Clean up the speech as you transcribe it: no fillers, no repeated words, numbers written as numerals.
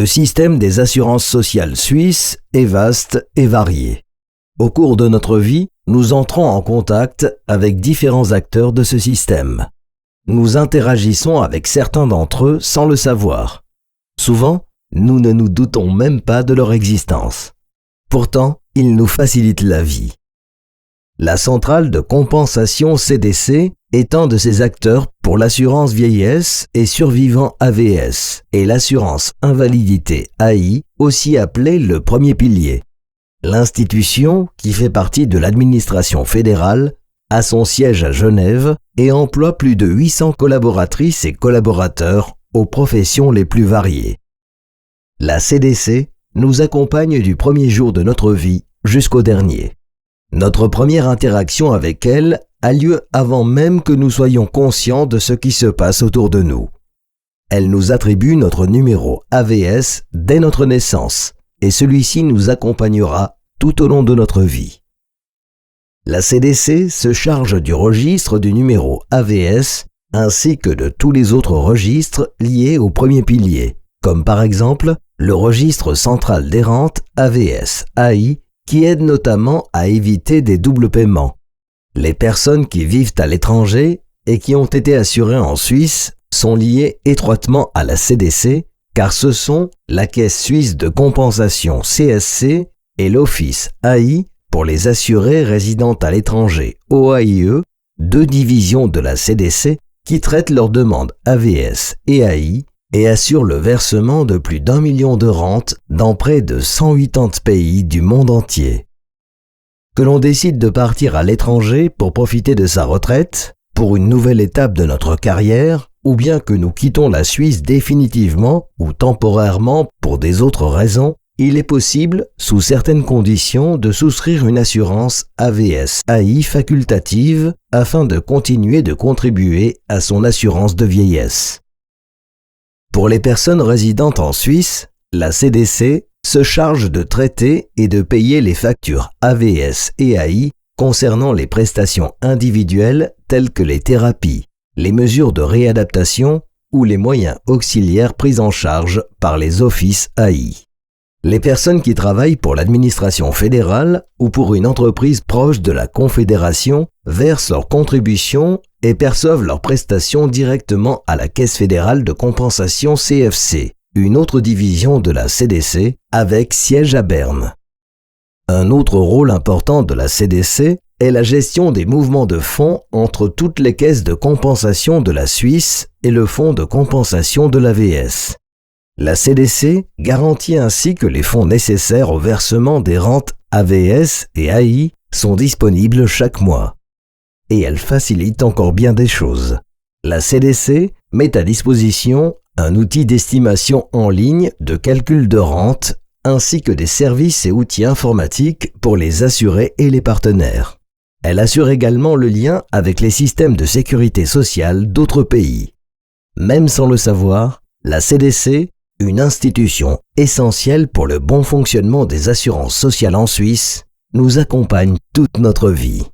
Le système des assurances sociales suisses est vaste et varié. Au cours de notre vie, nous entrons en contact avec différents acteurs de ce système. Nous interagissons avec certains d'entre eux sans le savoir. Souvent, nous ne nous doutons même pas de leur existence. Pourtant, ils nous facilitent la vie. La centrale de compensation CDC est un de ces acteurs pour l'assurance vieillesse et survivant AVS et l'assurance invalidité AI, aussi appelée le premier pilier. L'institution, qui fait partie de l'administration fédérale, a son siège à Genève et emploie plus de 800 collaboratrices et collaborateurs aux professions les plus variées. La CDC nous accompagne du premier jour de notre vie jusqu'au dernier. Notre première interaction avec elle a lieu avant même que nous soyons conscients de ce qui se passe autour de nous. Elle nous attribue notre numéro AVS dès notre naissance et celui-ci nous accompagnera tout au long de notre vie. La CDC se charge du registre du numéro AVS ainsi que de tous les autres registres liés au premier pilier, comme par exemple le registre central des rentes AVS AI qui aide notamment à éviter des doubles paiements. Les personnes qui vivent à l'étranger et qui ont été assurées en Suisse sont liées étroitement à la CDC car ce sont la Caisse suisse de compensation CSC et l'Office AI pour les assurés résidant à l'étranger OAIE, deux divisions de la CDC qui traitent leurs demandes AVS et AI et assurent le versement de plus d'1 million de rentes dans près de 180 pays du monde entier. Que l'on décide de partir à l'étranger pour profiter de sa retraite, pour une nouvelle étape de notre carrière, ou bien que nous quittons la Suisse définitivement ou temporairement pour des autres raisons, il est possible, sous certaines conditions, de souscrire une assurance AVS AI facultative afin de continuer de contribuer à son assurance de vieillesse. Pour les personnes résidentes en Suisse, la CDC se charge de traiter et de payer les factures AVS et AI concernant les prestations individuelles telles que les thérapies, les mesures de réadaptation ou les moyens auxiliaires pris en charge par les offices AI. Les personnes qui travaillent pour l'administration fédérale ou pour une entreprise proche de la Confédération versent leurs contributions et perçoivent leurs prestations directement à la Caisse fédérale de compensation CFC, une autre division de la CDC avec siège à Berne. Un autre rôle important de la CDC est la gestion des mouvements de fonds entre toutes les caisses de compensation de la Suisse et le fonds de compensation de l'AVS. La CDC garantit ainsi que les fonds nécessaires au versement des rentes AVS et AI sont disponibles chaque mois. Et elle facilite encore bien des choses. La CDC met à disposition un outil d'estimation en ligne de calcul de rente ainsi que des services et outils informatiques pour les assurés et les partenaires. Elle assure également le lien avec les systèmes de sécurité sociale d'autres pays. Même sans le savoir, la CDC, une institution essentielle pour le bon fonctionnement des assurances sociales en Suisse, nous accompagne toute notre vie.